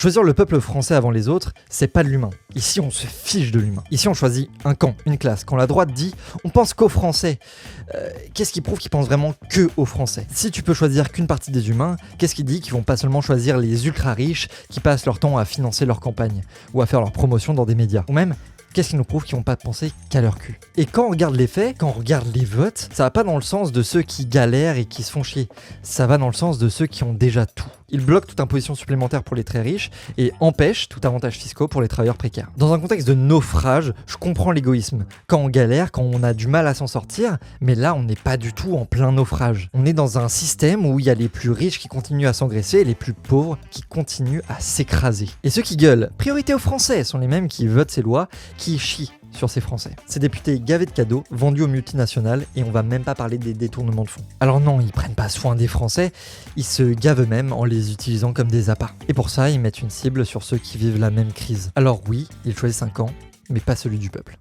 Choisir le peuple français avant les autres, c'est pas de l'humain. Ici, on se fiche de l'humain. Ici, on choisit un camp, une classe. Quand la droite dit « on pense qu'aux Français », qu'est-ce qui prouve qu'ils pensent vraiment que aux Français? Si tu peux choisir qu'une partie des humains, qu'est-ce qui dit qu'ils vont pas seulement choisir les ultra-riches qui passent leur temps à financer leur campagne ou à faire leur promotion dans des médias? Ou même, qu'est-ce qui nous prouve qu'ils vont pas penser qu'à leur cul? Et quand on regarde les faits, quand on regarde les votes, ça va pas dans le sens de ceux qui galèrent et qui se font chier. Ça va dans le sens de ceux qui ont déjà tout. Ils bloquent toute imposition supplémentaire pour les très riches et empêchent tout avantage fiscaux pour les travailleurs précaires. Dans un contexte de naufrage, je comprends l'égoïsme. Quand on galère, quand on a du mal à s'en sortir, mais là on n'est pas du tout en plein naufrage. On est dans un système où il y a les plus riches qui continuent à s'engraisser et les plus pauvres qui continuent à s'écraser. Et ceux qui gueulent « priorité aux Français » sont les mêmes qui votent ces lois, qui chient sur ces Français. Ces députés gavés de cadeaux, vendus aux multinationales, et on va même pas parler des détournements de fonds. Alors non, ils prennent pas soin des Français, ils se gavent eux-mêmes en les utilisant comme des appâts. Et pour ça, ils mettent une cible sur ceux qui vivent la même crise. Alors oui, ils choisissent un camp, mais pas celui du peuple.